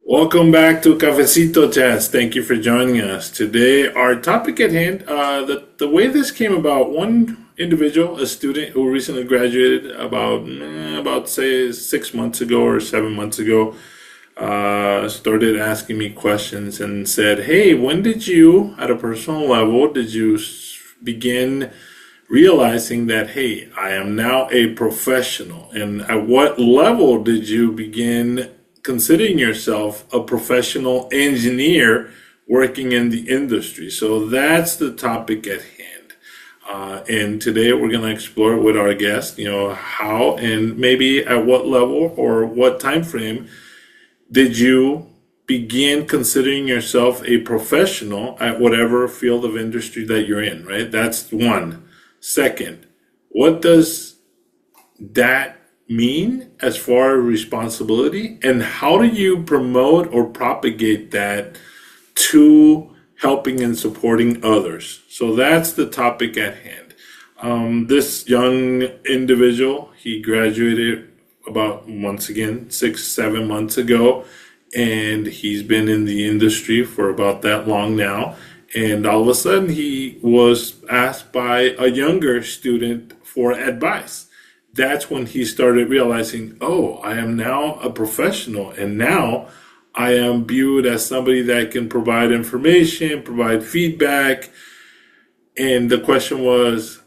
Welcome back to Cafecito Chats. Thank you for joining us. Today, our topic at hand, the way this came about, one individual, a student who recently graduated about say 6 months ago or 7 months ago, started asking me questions and said, "Hey, when did you, at a personal level, did you begin realizing that, hey, I am now a professional? And at what level did you begin considering yourself a professional engineer working in the industry?" So that's the topic at hand. And today we're going to explore with our guest, how and maybe at what level or what time frame did you begin considering yourself a professional at whatever field of industry that you're in, right? That's one. Second, what does that mean as far as responsibility? And how do you promote or propagate that to helping and supporting others? So that's the topic at hand. This young individual, he graduated about, once again, 6, 7 months ago, and he's been in the industry for about that long now. And all of a sudden, he was asked by a younger student for advice. That's when he started realizing, oh, I am now a professional, and now I am viewed as somebody that can provide information, provide feedback. And the question was,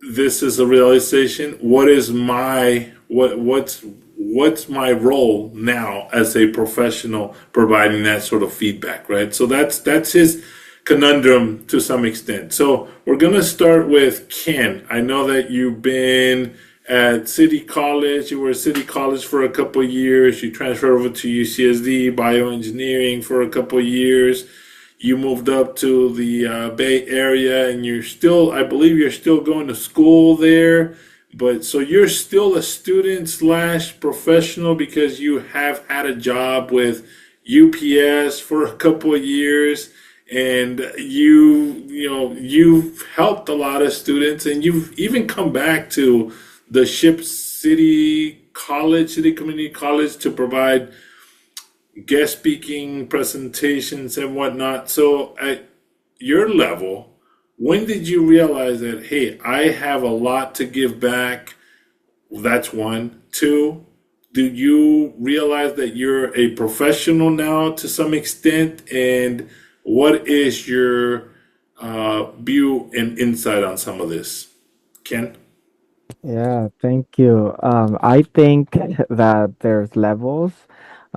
this is a realization. What is my what's my role now as a professional providing that sort of feedback, right? So that's his conundrum to some extent. So we're gonna start with Ken. I know that you've been at City College. You were at City College for a couple of years. You transferred over to UCSD bioengineering for a couple of years. You moved up to the Bay Area, and I believe you're still going to school there. But so you're still a student slash professional because you have had a job with UPS for a couple of years, and you've helped a lot of students, and you've even come back to the Ship City Community College to provide guest speaking presentations and whatnot. So at your level, when did you realize that, hey, I have a lot to give back? Well, that's one. Two, do you realize that you're a professional now to some extent? And what is your view and insight on some of this? Ken? Yeah, thank you. I think that there's levels.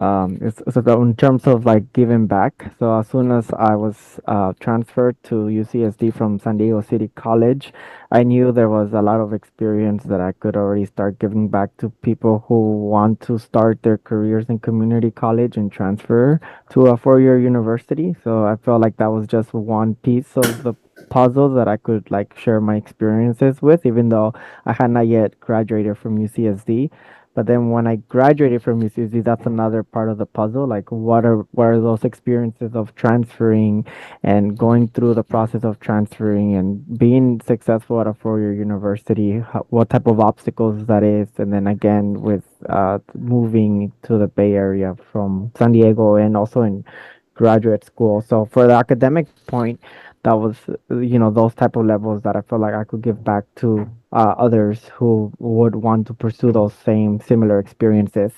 So in terms of like giving back. So as soon as I was transferred to UCSD from San Diego City College, I knew there was a lot of experience that I could already start giving back to people who want to start their careers in community college and transfer to a four-year university. So I felt like that was just one piece of the puzzle that I could like share my experiences with, even though I had not yet graduated from UCSD. But then when I graduated from UCSD, that's another part of the puzzle. Like, what are those experiences of transferring and going through the process of transferring and being successful at a four-year university? What type of obstacles that is, and then again with moving to the Bay Area from San Diego and also in graduate school. So for the academic point, that was those type of levels that I feel like I could give back to others who would want to pursue those same similar experiences.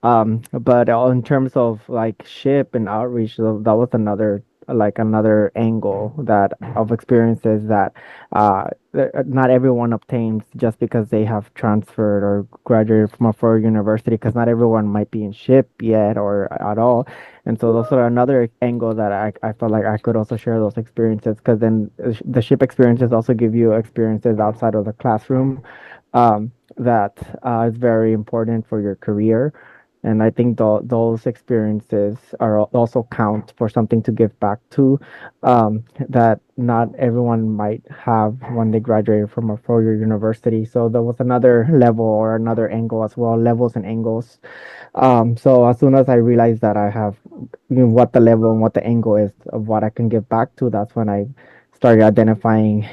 But in terms of like ship and outreach, that was another angle that of experiences that not everyone obtains just because they have transferred or graduated from a foreign university, because not everyone might be in ship yet or at all. And so those are another angle that I felt like I could also share those experiences, because then the ship experiences also give you experiences outside of the classroom that is very important for your career. And I think those experiences also count for something to give back to, that not everyone might have when they graduated from a four-year university. So there was another level or another angle as well, levels and angles. So as soon as I realized that I have what the level and what the angle is of what I can give back to, that's when I started identifying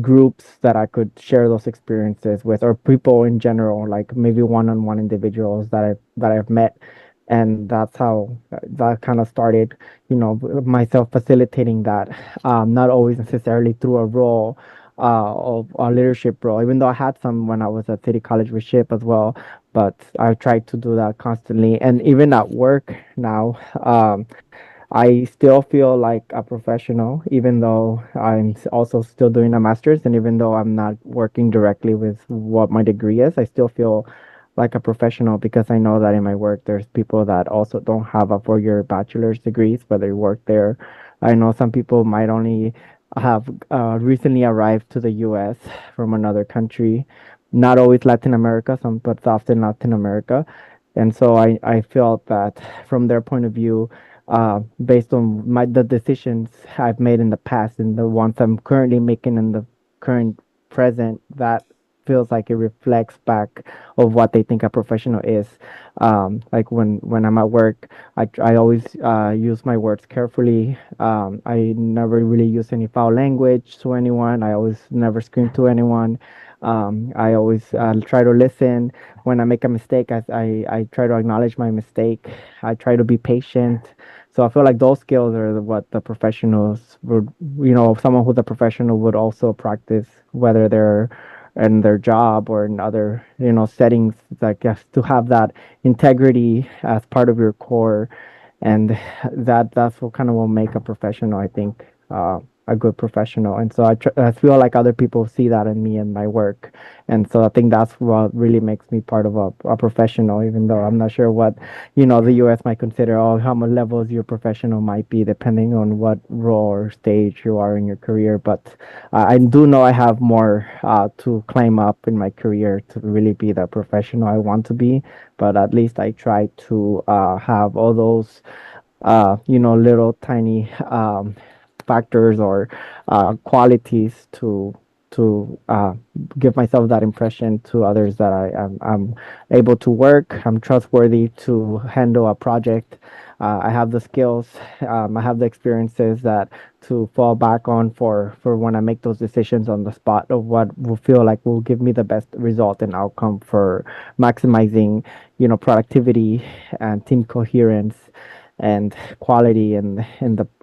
groups that I could share those experiences with, or people in general, like maybe one-on-one individuals that I've met and that's how that kind of started, myself facilitating that, not always necessarily through a role of a leadership role, even though I had some when I was at City College with SHIP as well. But I tried to do that constantly, and even at work now. I still feel like a professional, even though also still doing a master's, and even though I'm not working directly with what my degree is, I still feel like a professional because I know that in my work there's people that also don't have a 4-year bachelor's degrees, but they work there. I know some people might only have recently arrived to the U.S. from another country, not always Latin America, some but it's often Latin America, and so I felt that from their point of view, based on the decisions I've made in the past and the ones I'm currently making in the current present, that feels like it reflects back of what they think a professional is. Like when I'm at work, I always use my words carefully. I never really use any foul language to anyone. I always never scream to anyone. I always try to listen. When I make a mistake, I try to acknowledge my mistake. I try to be patient. So I feel like those skills are what the professionals would, someone who's a professional would also practice, whether they're in their job or in other, settings. Like, yes, to have that integrity as part of your core, and that's what kind of will make a professional, I think, a good professional. And so I feel like other people see that in me and my work, and so I think that's what really makes me part of a professional, even though I'm not sure what, the US might consider, or how much levels your professional might be depending on what role or stage you are in your career. But I do know I have more to climb up in my career to really be the professional I want to be. But at least I try to have all those, little tiny factors or qualities to give myself that impression to others that I'm able to work. I'm trustworthy to handle a project. I have the skills. I have the experiences that to fall back on for when I make those decisions on the spot of what will feel like will give me the best result and outcome for maximizing, productivity and team coherence and quality in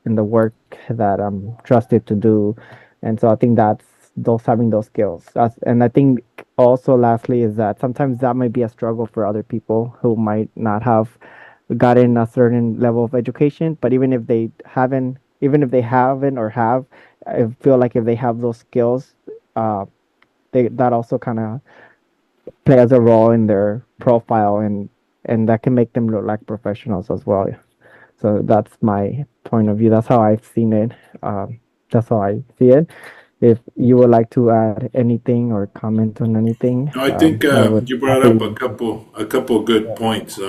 the work that I'm trusted to do. And so I think that's those having those skills. And I think also lastly is that sometimes that might be a struggle for other people who might not have gotten a certain level of education, but even if they haven't or have, I feel like if they have those skills, uh, that also kind of plays a role in their profile, and that can make them look like professionals as well. So that's my point of view. That's how I've seen it. That's how I see it. If you would like to add anything or comment on anything, No, I think I would you brought up happily. a couple good points.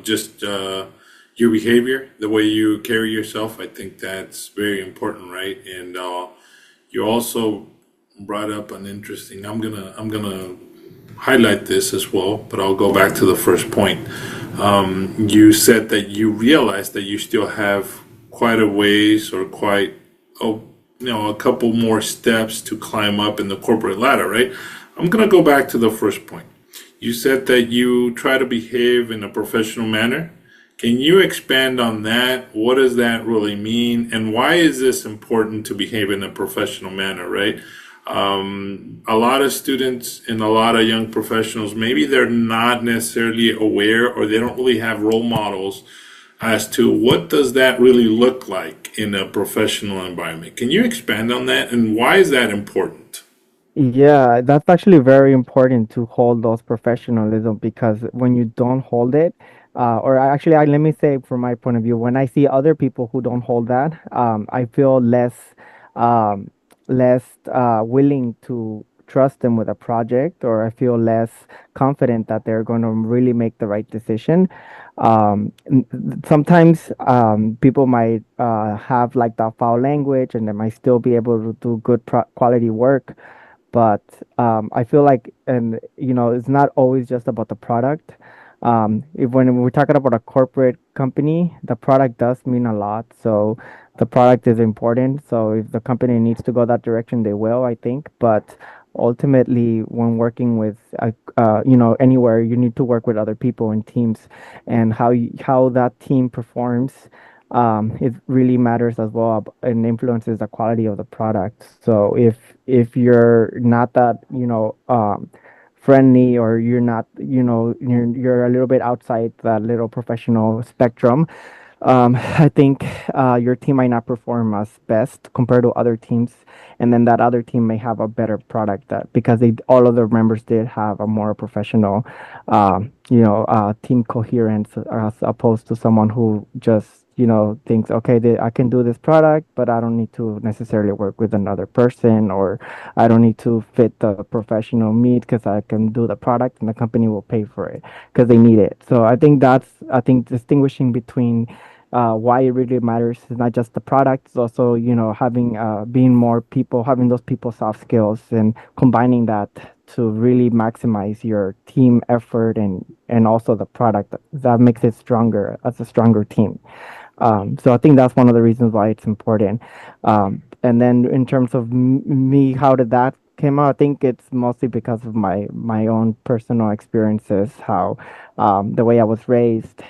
Just your behavior, the way you carry yourself. I think that's very important, right? And you also brought up an interesting. I'm gonna highlight this as well, but I'll go back to the first point. You said that you realized that you still have quite a ways or quite oh a couple more steps to climb up in the corporate ladder, right? I'm gonna go back to the first point. You said that you try to behave in a professional manner. Can you expand on that? What does that really mean? And why is this important to behave in a professional manner, right? A lot of students and a lot of young professionals, maybe they're not necessarily aware or they don't really have role models as to what does that really look like in a professional environment. Can you expand on that and why is that important? Yeah, that's actually very important to hold those professionalism, because when you don't hold it, let me say from my point of view, when I see other people who don't hold that, I feel um, less willing to trust them with a project, or I feel less confident that they're going to really make the right decision. Sometimes people might have like that foul language, and they might still be able to do good quality work, but I feel like, and it's not always just about the product. If when we're talking about a corporate company, the product does mean a lot. So the product is important. So if the company needs to go that direction, they will, I think. But ultimately, when working with, anywhere, you need to work with other people in teams, and how that team performs, it really matters as well, and influences the quality of the product. So if you're not that, friendly, or you're not, you're a little bit outside that little professional spectrum, I think your team might not perform as best compared to other teams, and then that other team may have a better product, that because they all of their members did have a more professional, team coherence, as opposed to someone who just, thinks, okay, I can do this product, but I don't need to necessarily work with another person, or I don't need to fit the professional need, because I can do the product and the company will pay for it because they need it. So I think distinguishing between why it really matters is not just the product, it's also, having being more people, having those people soft skills, and combining that to really maximize your team effort, and also the product that makes it stronger as a stronger team. So I think that's one of the reasons why it's important. And then in terms of me, how did that came out? I think it's mostly because of my own personal experiences. How the way I was raised,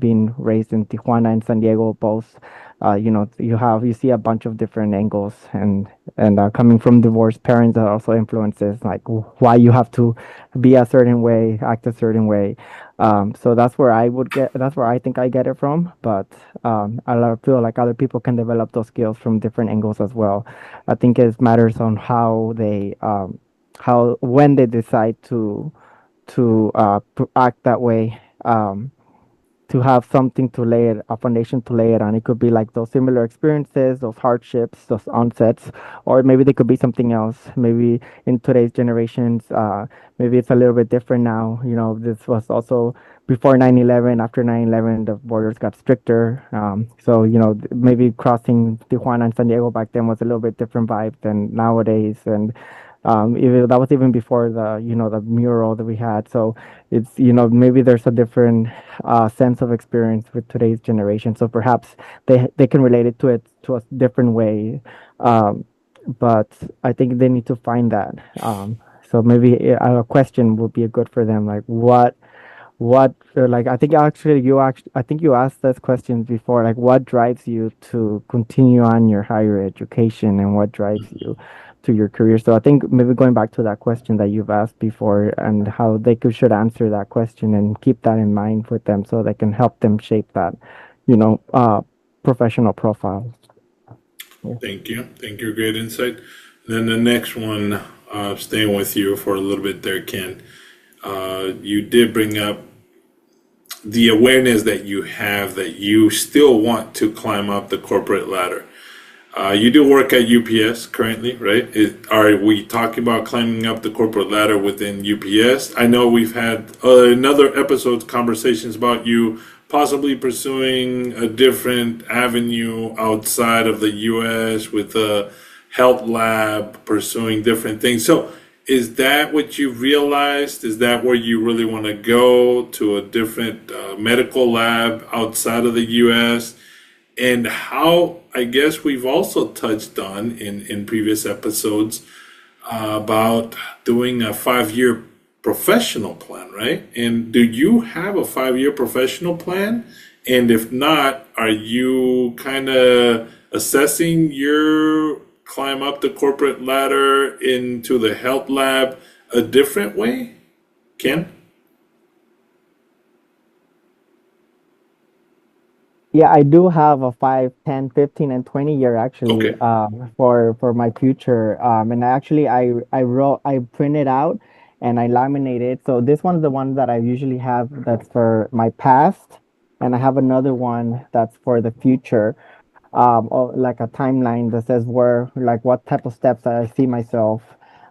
being raised in Tijuana and San Diego, both. You see a bunch of different angles, and coming from divorced parents, that also influences like why you have to be a certain way, act a certain way. So that's where I think I get it from. But feel like other people can develop those skills from different angles as well. I think it matters on how when they decide to act that way. To have something to lay it, a foundation to lay it on. It could be like those similar experiences, those hardships, those onsets, or maybe they could be something else. Maybe in today's generations, maybe it's a little bit different now. This was also before 9/11. After 9/11, the borders got stricter. So, maybe crossing Tijuana and San Diego back then was a little bit different vibe than nowadays. And even that was even before the mural that we had. So it's, maybe there's a different sense of experience with today's generation. So perhaps they can relate it to a different way. Um, but I think they need to find that. So maybe a question would be good for them, like like I think you asked this question before, like what drives you to continue on your higher education, and what drives you to your career. So I think maybe going back to that question that you've asked before, and how should answer that question and keep that in mind with them, so they can help them shape that, you know uh professional profile. Yeah. Thank you. Great insight. Then the next one, staying with you for a little bit there, Ken. You did bring up the awareness that you have that you still want to climb up the corporate ladder. You do work at UPS currently, right? Are we talking about climbing up the corporate ladder within UPS? I know we've had in other episodes conversations about you possibly pursuing a different avenue outside of the US with a health lab, pursuing different things. So, is that what you realized? Is that where you really want to go, to a different medical lab outside of the US? And how, I guess we've also touched on in previous episodes about doing a 5 year professional plan, right? And do you have a 5 year professional plan? And if not, are you kind of assessing your climb up the corporate ladder into the health lab a different way? Ken? Yeah, I do have a 5, 10, 15, and 20 year, actually, Okay. for my future. And actually, I print it out and I laminate it. So this one's the one that I usually have, that's for my past, and I have another one that's for the future, or like a timeline that says where, like, what type of steps that I see myself.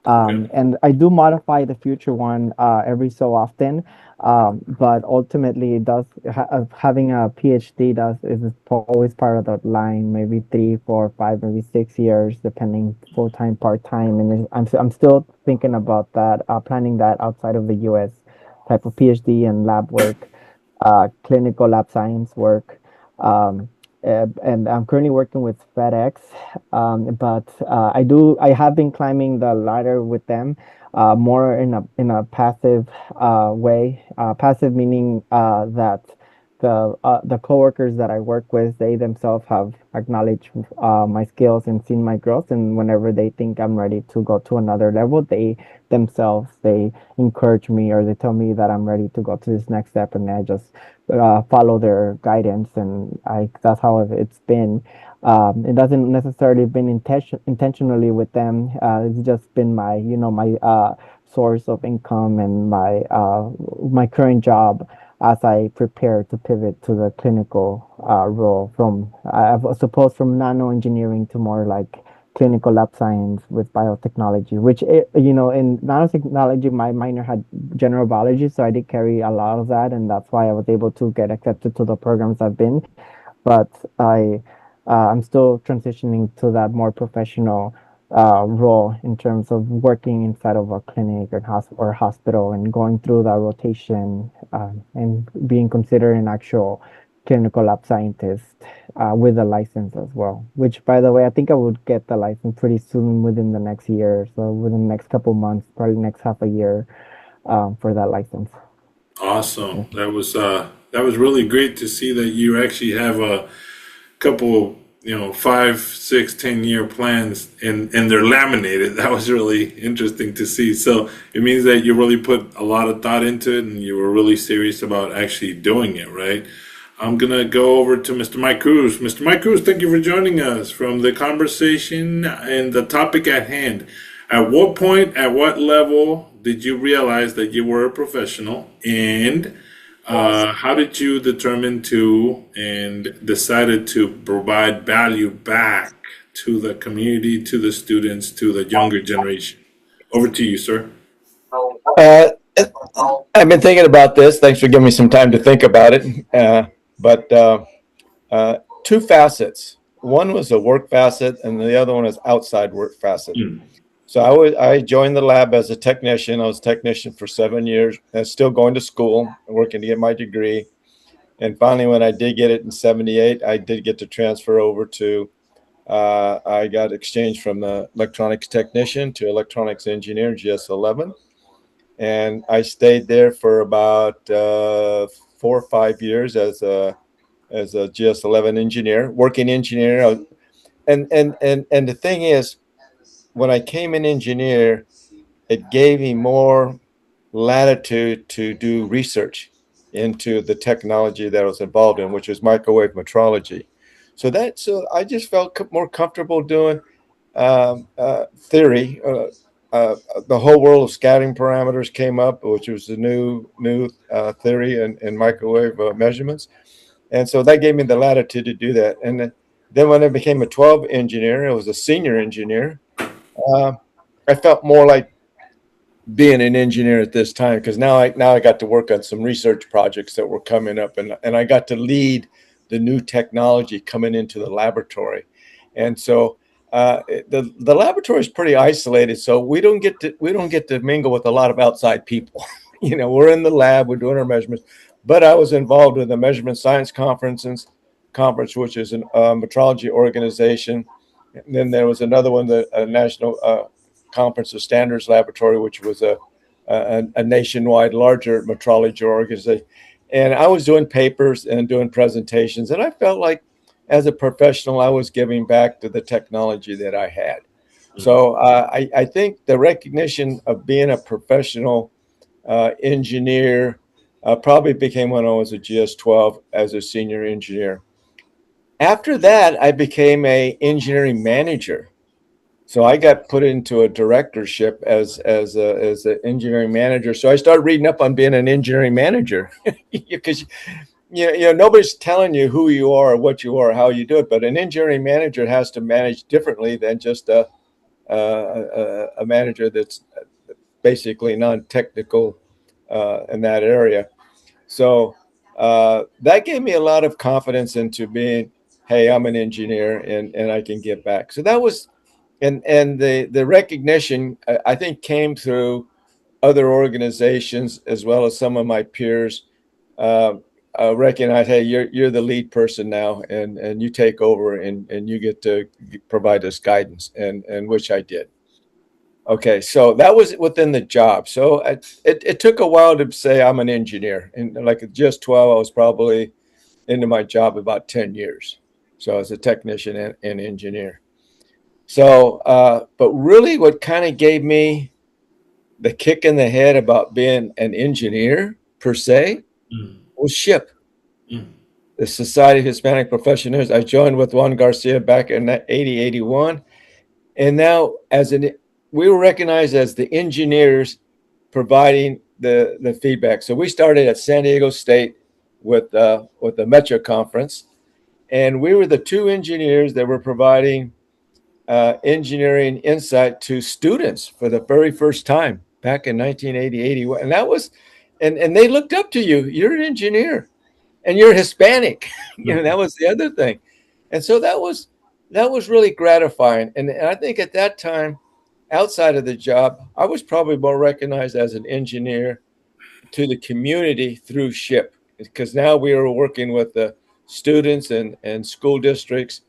Okay. And I do modify the future one every so often. But ultimately, it does having a PhD does is always part of the line. Maybe 3, 4, 5, maybe 6 years, depending, full time, part time. And I'm still thinking about that, planning that outside of the U.S. type of PhD and lab work, clinical lab science work. and I'm currently working with FedEx. But I have been climbing the ladder with them, more in a passive way. Passive meaning that the coworkers that I work with, they themselves have acknowledged my skills and seen my growth. And whenever they think I'm ready to go to another level, they encourage me, or they tell me that I'm ready to go to this next step, and I just follow their guidance. And I that's how it's been. It doesn't necessarily been intentionally with them. It's just been my, my source of income, and my current job as I prepare to pivot to the clinical role from, I suppose, from nano engineering to more like clinical lab science with biotechnology, which, in nanotechnology, my minor had general biology, so I did carry a lot of that, and that's why I was able to get accepted to the programs I've been. But I'm still transitioning to that more professional role in terms of working inside of a clinic or hospital, and going through that rotation, and being considered an actual clinical lab scientist with a license as well. Which, by the way, I think I would get the license pretty soon, within the next year, so within the next couple months, probably next half a year, for that license. Awesome. Yeah. That was really great to see that you actually have a couple, 5, 6, 10 year plans, and they're laminated. That was really interesting to see. So it means that you really put a lot of thought into it, and you were really serious about actually doing it, right? I'm gonna go over to Mr. Mike Cruz. Mr. Mike Cruz, thank you for joining us from the conversation and the topic at hand. At what point, at what level did you realize that you were a professional, and how did you determine to and decided to provide value back to the community, to the students, to the younger generation? Over to you, sir. Uh, I've been thinking about this. Thanks for giving me some time to think about it. But two facets. One was a work facet, and the other one is outside work facet. Mm. So I joined the lab as a technician. I was a technician for 7 years, and still going to school, working to get my degree. And finally, when I did get it in '78, I did get to transfer over to. I got exchanged from the electronics technician to electronics engineer, GS11, and I stayed there for about 4 or 5 years as a GS11 engineer, working engineer. And the thing is, when I came in engineer, it gave me more latitude to do research into the technology that I was involved in, which was microwave metrology. So I just felt more comfortable doing theory. The whole world of scattering parameters came up, which was a new theory in microwave measurements, and so that gave me the latitude to do that. And then when I became a 12 engineer, I was a senior engineer. Uh, I felt more like being an engineer at this time because now I got to work on some research projects that were coming up, and I got to lead the new technology coming into the laboratory, and so the laboratory is pretty isolated, so we don't get to mingle with a lot of outside people. We're in the lab, we're doing our measurements, but I was involved with the measurement science conference, which is a metrology organization. And then there was another one, the national Conference of Standards Laboratory, which was a nationwide larger metrology organization. And I was doing papers and doing presentations, and I felt like as a professional, I was giving back to the technology that I had. So I think the recognition of being a professional engineer probably became when I was a GS12 as a senior engineer. After that, I became a engineering manager. So I got put into a directorship as an engineering manager. So I started reading up on being an engineering manager because nobody's telling you who you are, what you are, how you do it. But an engineering manager has to manage differently than just a manager that's basically non-technical in that area. So that gave me a lot of confidence into being, hey, I'm an engineer and I can give back. So that was, and the recognition I think came through other organizations as well as some of my peers. Uh, recognize, hey, you're the lead person now, and you take over, and you get to provide us guidance, and which I did. Okay, so that was within the job. So it took a while to say I'm an engineer, and like at just 12, I was probably into my job about 10 years. So as a technician and engineer. So, but really, what kind of gave me the kick in the head about being an engineer per se Mm, was SHIP, mm, the Society of Hispanic Professionals. I joined with Juan Garcia back in 80, 81. And now, we were recognized as the engineers providing the feedback. So we started at San Diego State with the Metro Conference, and we were the two engineers that were providing engineering insight to students for the very first time back in 1980, 81. And that was, and they looked up to you. You're an engineer and you're Hispanic. That was the other thing. And so that was really gratifying. And I think at that time, outside of the job, I was probably more recognized as an engineer to the community through SHIP, because now we are working with the students and school districts,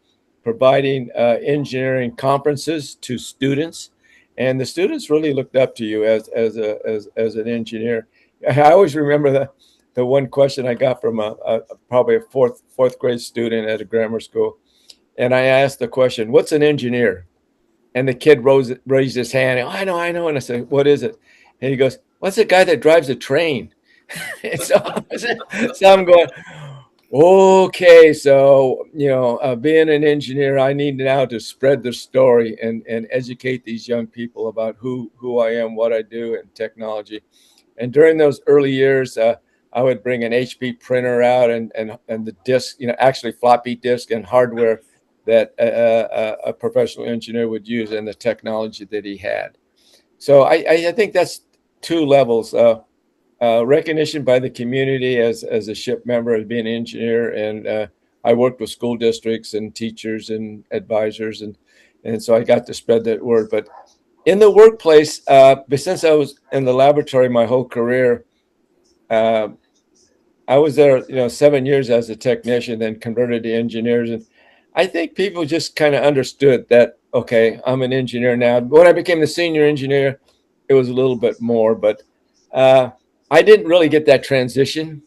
providing engineering conferences to students, and the students really looked up to you as an engineer. I always remember the one question I got from a probably a fourth grade student at a grammar school, and I asked the question, "What's an engineer?" And the kid raised his hand. Oh, I know. And I said, "What is it?" And he goes, "What's the guy that drives a train?" And so I'm going, okay. So, being an engineer, I need now to spread the story and educate these young people about who I am, what I do, and technology. And during those early years, I would bring an HP printer out and the disk, actually floppy disk and hardware that a professional engineer would use, and the technology that he had. So I think that's two levels. Recognition by the community as a SHIP member, as being an engineer, and I worked with school districts and teachers and advisors, and so I got to spread that word. But in the workplace, but since I was in the laboratory my whole career, uh, I was there, 7 years as a technician, then converted to engineers, and I think people just kind of understood that. Okay, I'm an engineer now. When I became the senior engineer, it was a little bit more, but uh, I didn't really get that transition.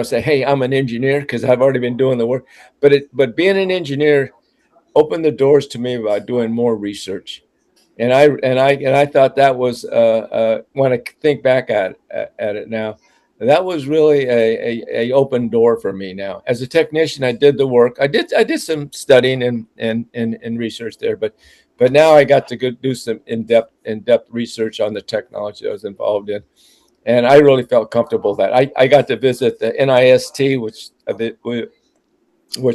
Say, "Hey, I'm an engineer," because I've already been doing the work. But being an engineer opened the doors to me about doing more research, and I thought that was when I think back at it now, that was really a open door for me. Now, as a technician, I did the work. I did some studying and research there, but now I got to go do some in-depth research on the technology I was involved in, and I really felt comfortable that I got to visit the NIST, which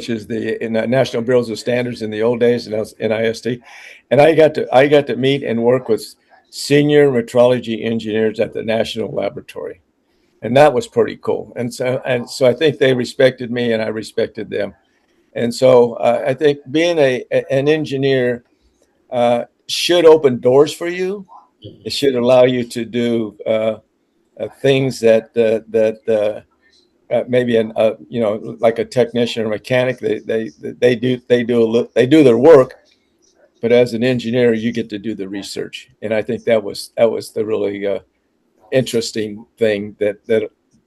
is the in the National Bureau of Standards in the old days, and that was NIST. And I got to meet and work with senior metrology engineers at the National Laboratory, and that was pretty cool. And so I think they respected me, and I respected them. And so I think being an engineer should open doors for you. It should allow you to do things that maybe like a technician or mechanic, they do their work, but as an engineer you get to do the research, and I think that was the really interesting thing that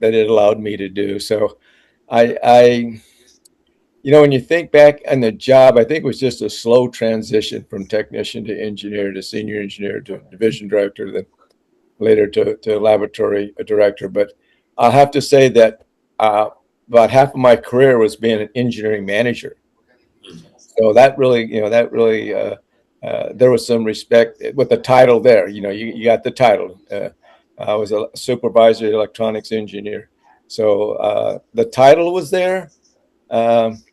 it allowed me to do. So I when you think back on the job, I think it was just a slow transition from technician to engineer to senior engineer to division director, then later to laboratory director. But I'll have to say that uh, about half of my career was being an engineering manager. So there was some respect with the title there. You got the title. I was a supervisory electronics engineer. So the title was there. Um,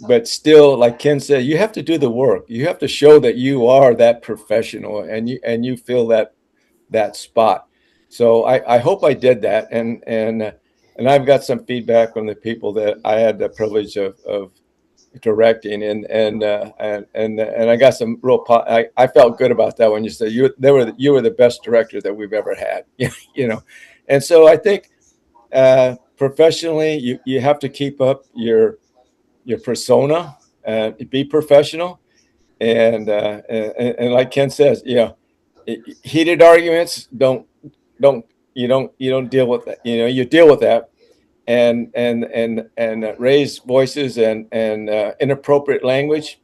but still, like Ken said, you have to do the work. You have to show that you are that professional, and you feel that spot. So I hope I did that, and I've got some feedback from the people that I had the privilege of directing, and I got some I felt good about that when you said you were the best director that we've ever had. And so I think professionally, you have to keep up your persona, be professional, and like Ken says, yeah, heated arguments don't you don't deal with that. You deal with that, and raised voices and inappropriate language.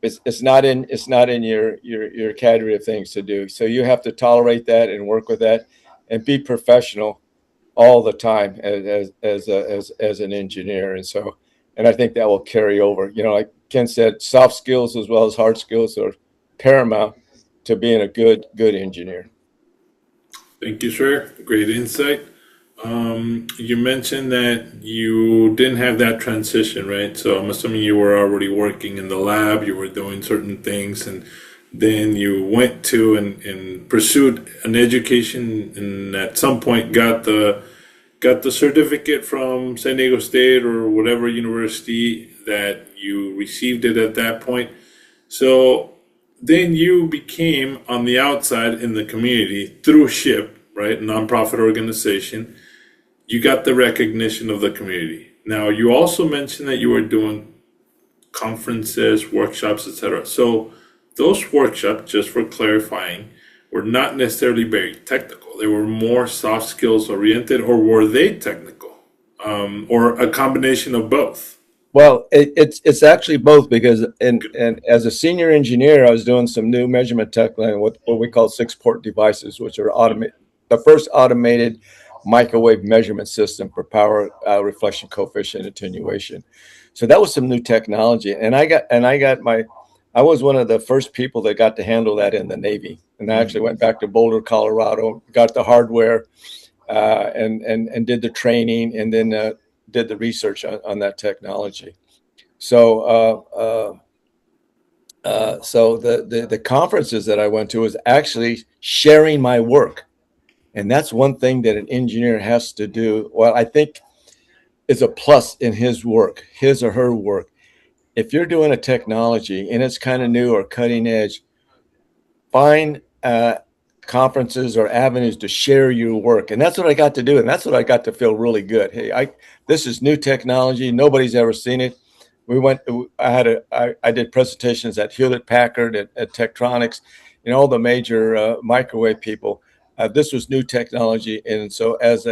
It's not in your category of things to do. So you have to tolerate that and work with that, and be professional all the time as an engineer. And I think that will carry over. Like Ken said, soft skills as well as hard skills are paramount to being a good engineer. Thank you, sir. Great insight. You mentioned that you didn't have that transition, right? So I'm assuming you were already working in the lab, you were doing certain things, and then you went to and pursued an education, and at some point got the certificate from San Diego State or whatever university that you received it at that point. So then you became on the outside in the community through SHIP, right? Nonprofit organization. You got the recognition of the community. Now, you also mentioned that you were doing conferences, workshops, etc. So those workshops, just for clarifying, were not necessarily very technical. They were more soft skills oriented, or were they technical? Or a combination of both? Well, it's actually both, because and as a senior engineer, I was doing some new measurement tech, like what we call 6-port devices, which are the first automated microwave measurement system for power, reflection coefficient attenuation. So that was some new technology, and I was one of the first people that got to handle that in the Navy, and I actually went back to Boulder, Colorado, got the hardware, and did the training, and then did the research on that technology. So the conferences that I went to was actually sharing my work, and that's one thing that an engineer has to do. Well, I think is a plus in his or her work. If you're doing a technology and it's kind of new or cutting edge, find conferences or avenues to share your work. And that's what I got to do. And that's what I got to feel really good. Hey, this is new technology. Nobody's ever seen it. I did presentations at Hewlett Packard, at Tektronix, all the major microwave people. This was new technology. And so as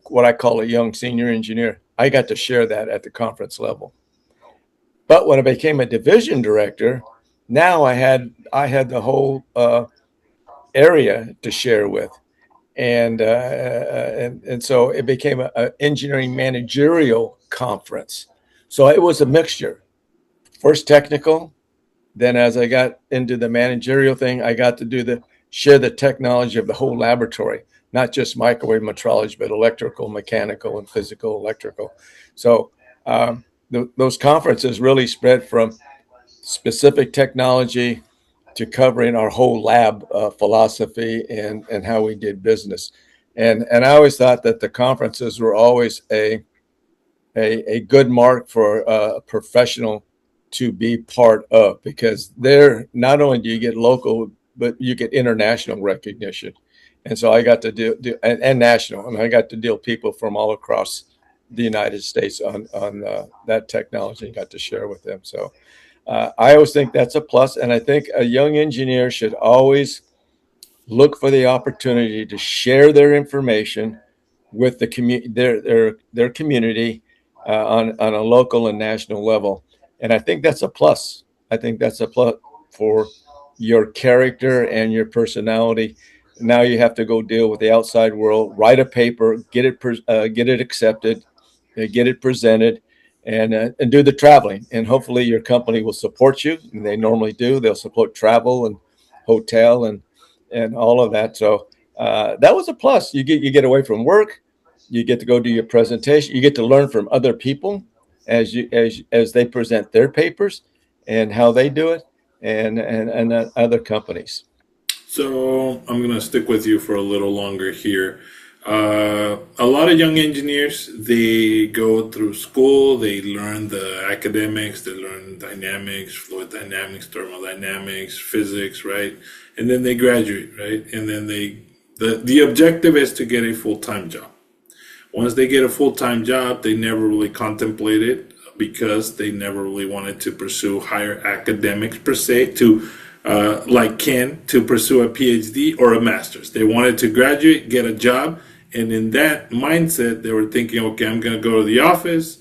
what I call a young senior engineer, I got to share that at the conference level. But when I became a division director, now I had the whole area to share with, and so it became an engineering managerial conference. So it was a mixture. First technical, then as I got into the managerial thing, I got to share the technology of the whole laboratory, not just microwave metrology, but electrical, mechanical, and physical electrical. So those conferences really spread from specific technology to covering our whole lab philosophy and how we did business. And I always thought that the conferences were always a good mark for a professional to be part of, because there not only do you get local, but you get international recognition. And so I got to do and national, and I got to deal with people from all across the United States on that technology, and got to share with them. So I always think that's a plus, and I think a young engineer should always look for the opportunity to share their information with their community on a local and national level, and I think that's a plus. I think that's a plus for your character and your personality. Now you have to go deal with the outside world, write a paper, get it accepted, get it presented, and do the traveling. And hopefully your company will support you, and they normally do. They'll support travel and hotel and all of that. So that was a plus. You get away from work, you get to go do your presentation, you get to learn from other people as they present their papers and how they do it, and other companies. So I'm going to stick with you for a little longer here. A lot of young engineers, they go through school, they learn the academics, they learn dynamics, fluid dynamics, thermodynamics, physics, right? And then they graduate, right? And then the objective is to get a full-time job. Once they get a full time job, they never really contemplate it because they never really wanted to pursue higher academics per se to like Ken to pursue a PhD or a master's. They wanted to graduate, get a job, and in that mindset, they were thinking, okay, I'm going to go to the office,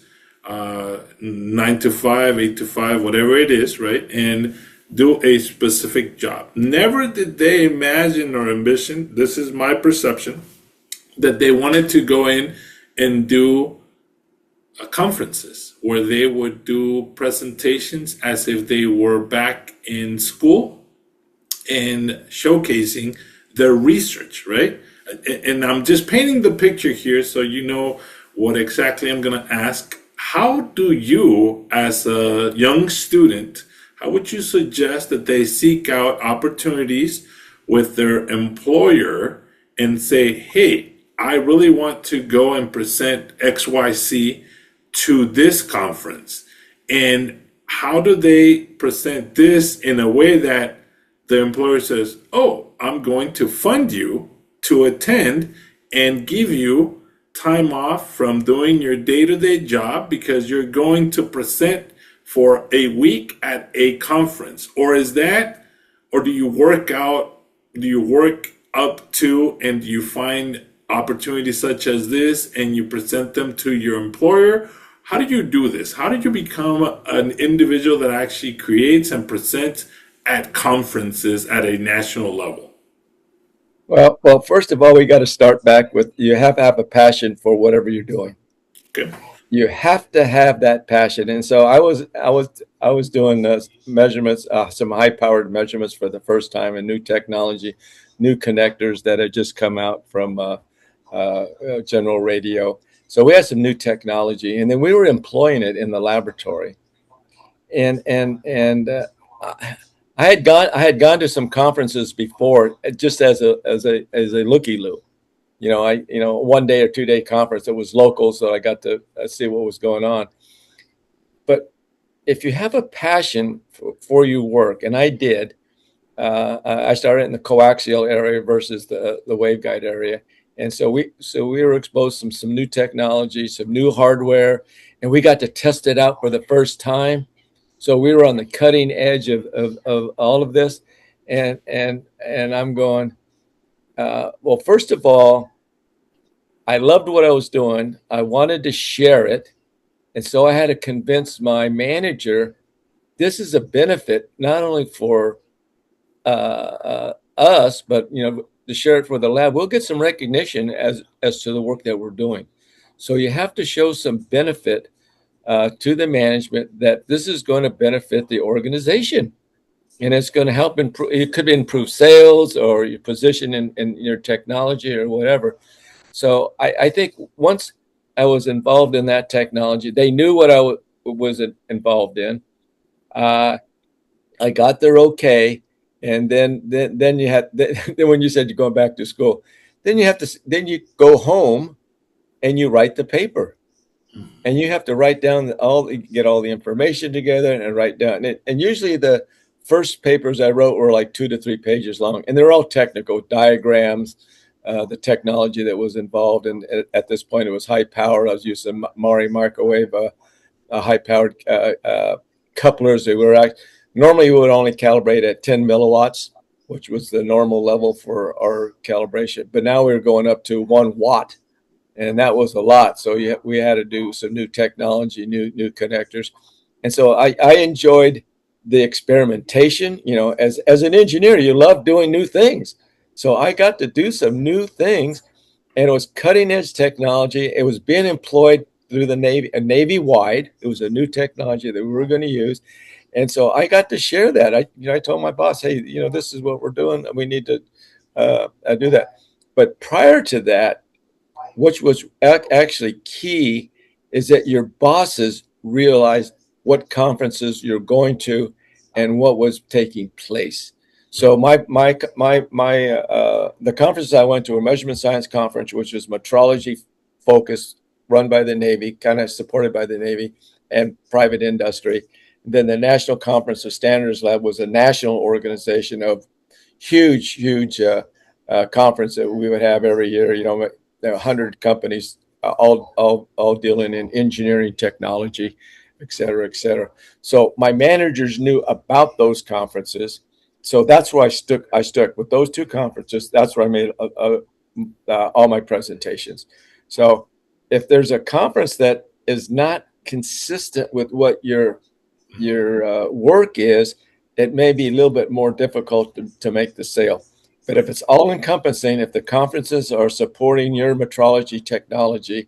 9 to 5, 8 to 5, whatever it is, right? And do a specific job. Never did they imagine or ambition, this is my perception, that they wanted to go in and do conferences where they would do presentations as if they were back in school and showcasing their research, right? And I'm just painting the picture here so you know what exactly I'm going to ask. How do you, as a young student, how would you suggest that they seek out opportunities with their employer and say, hey, I really want to go and present XYZ to this conference? And how do they present this in a way that the employer says, oh, I'm going to fund you to attend and give you time off from doing your day-to-day job because you're going to present for a week at a conference? Or is that, or do you work out, do you work up to, and do you find opportunities such as this and you present them to your employer? How did you do this? How did you become an individual that actually creates and presents at conferences at a national level? Well, first of all, we got to start back with you have to have a passion for whatever you're doing. Okay. You have to have that passion. And so I was doing measurements, some high powered measurements for the first time in new technology, new connectors that had just come out from general radio. So we had some new technology, and then we were employing it in the laboratory. And I had gone to some conferences before, just as a looky loo. One day or 2 day conference. It was local, so I got to see what was going on. But if you have a passion for your work, and I did, I started in the coaxial area versus the waveguide area, and so we were exposed to some new technology, some new hardware, and we got to test it out for the first time. So we were on the cutting edge of all of this, and I'm going. Well, first of all, I loved what I was doing. I wanted to share it. And so I had to convince my manager this is a benefit not only for us, but to share it for the lab. We'll get some recognition as to the work that we're doing. So you have to show some benefit to the management that this is going to benefit the organization. And it's going to help improve. It could improve sales or your position in your technology or whatever. So I think once I was involved in that technology, they knew what I was involved in. I got there okay, and then you had then when you said you're going back to school, then you go home and you write the paper, and you have to write down get all the information together and write down. And usually the first papers I wrote were like 2 to 3 pages long, and they're all technical diagrams. The technology that was involved, and at this point it was high power. I was using Mari microwave, high powered couplers. They were normally we would only calibrate at 10 milliwatts, which was the normal level for our calibration. But now we were going up to 1 watt, and that was a lot. So we had to do some new technology, new connectors, and so I enjoyed the experimentation. As an engineer, you love doing new things. So I got to do some new things, and it was cutting edge technology. It was being employed through the Navy, Navy wide. It was a new technology that we were going to use. And so I got to share that. I told my boss, hey, this is what we're doing. We need to do that. But prior to that, which was actually key, is that your bosses realized what conferences you're going to and what was taking place. So the conferences I went to were Measurement Science Conference, which was metrology focused, run by the Navy, kind of supported by the Navy and private industry. And then the National Conference of Standards Lab was a national organization of huge conference that we would have every year. There were 100 companies all dealing in engineering, technology, et cetera, et cetera. So my managers knew about those conferences. So that's where I stuck with those two conferences. That's where I made all my presentations. So if there's a conference that is not consistent with what your work is, it may be a little bit more difficult to make the sale. But if it's all encompassing, if the conferences are supporting your metrology technology,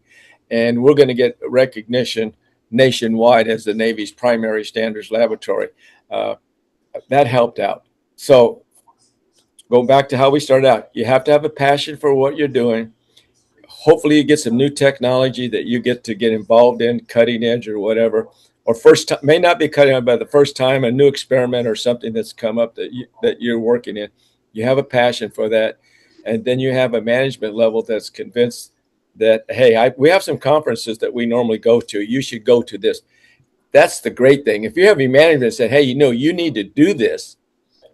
and we're going to get recognition nationwide as the Navy's primary standards laboratory, uh, that helped out. So going back to how we started out, you have to have a passion for what you're doing. Hopefully you get some new technology that you get to get involved in, cutting edge or whatever, or first time, may not be cutting edge, but the first time a new experiment or something that's come up that you're working in, you have a passion for that, and then you have a management level that's convinced that, hey, we have some conferences that we normally go to, you should go to this. That's the great thing. If you have your management say, hey, you need to do this,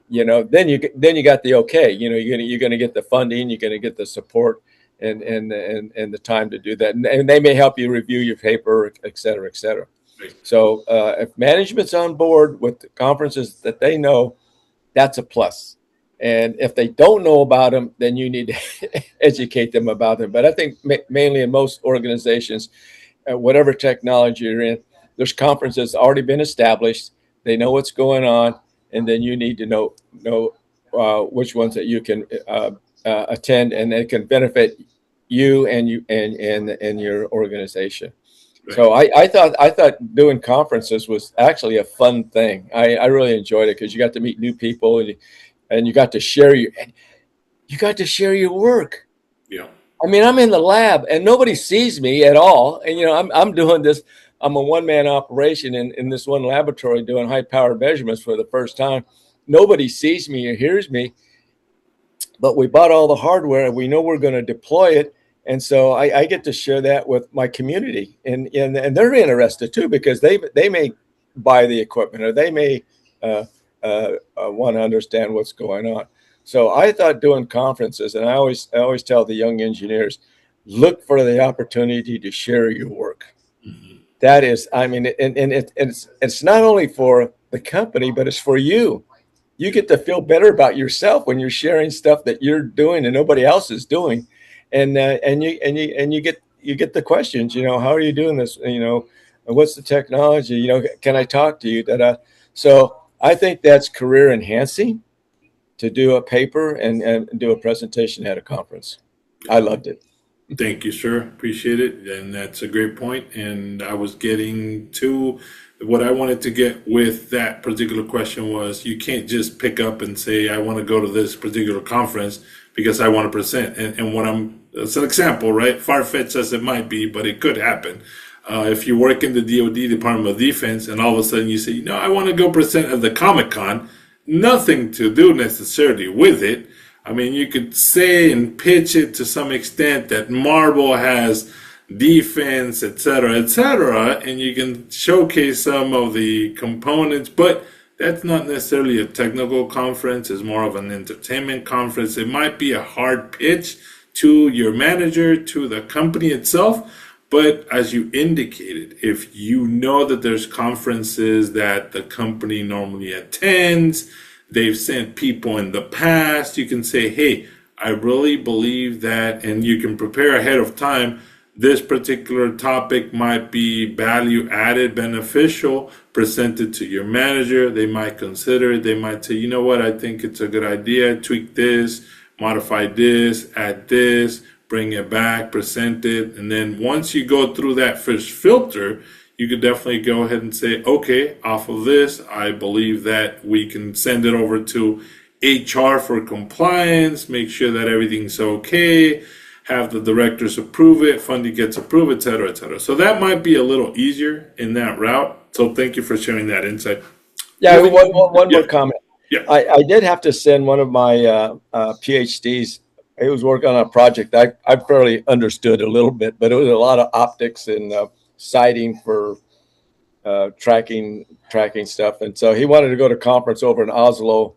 then you got the okay. You're gonna get the funding, you're gonna get the support, and the time to do that, and they may help you review your paper, et cetera, et cetera. Right. So if management's on board with the conferences that they know, that's a plus. And if they don't know about them, then you need to educate them about them. But I think mainly in most organizations, whatever technology you're in, there's conferences already been established. They know what's going on, and then you need to know which ones that you can attend, and they can benefit you and your organization. Right. So I thought doing conferences was actually a fun thing. I really enjoyed it because you got to meet new people, and you got to share your work. Yeah. I mean, I'm in the lab and nobody sees me at all. And, I'm doing this. I'm a one-man operation in this one laboratory doing high-powered measurements for the first time. Nobody sees me or hears me, but we bought all the hardware and we know we're going to deploy it. And so I get to share that with my community, and they're interested too, because they may buy the equipment, or they may want to understand what's going on. So I thought doing conferences, and I always tell the young engineers, look for the opportunity to share your work. Mhm. That is, I mean, and it's not only for the company, but it's for you. You get to feel better about yourself when you're sharing stuff that you're doing and nobody else is doing, and you get the questions. How are you doing this? What's the technology? Can I talk to you? So I think that's career enhancing to do a paper and do a presentation at a conference. I loved it. Thank you, sir. Appreciate it. And that's a great point. And I was getting to what I wanted to get with that particular question was you can't just pick up and say, I want to go to this particular conference because I want to present. And it's an example, right? Far-fetched as it might be, but it could happen. If you work in the DoD, Department of Defense, and all of a sudden you say, I want to go present at the Comic Con, nothing to do necessarily with it. I mean, you could say and pitch it to some extent that Marvel has defense, etc., and you can showcase some of the components, but that's not necessarily a technical conference. It's more of an entertainment conference. It might be a hard pitch to your manager, to the company itself, but as you indicated, if you know that there's conferences that the company normally attends, they've sent people in the past, you can say, hey, I really believe that, and you can prepare ahead of time. This particular topic might be value added, beneficial, presented to your manager. They might consider it. They might say, you know what, I think it's a good idea. Tweak this, modify this, add this, bring it back, present it. And then once you go through that first filter, you could definitely go ahead and say, okay, off of this, I believe that we can send it over to HR for compliance, make sure that everything's okay, have the directors approve it, funding gets approved, et cetera, et cetera. So that might be a little easier in that route. So thank you for sharing that insight. Yeah, Moving one yeah, more comment. yeah, I did have to send one of my PhDs. He was working on a project I fairly understood a little bit, but it was a lot of optics and sighting for tracking stuff. And so he wanted to go to a conference over in Oslo.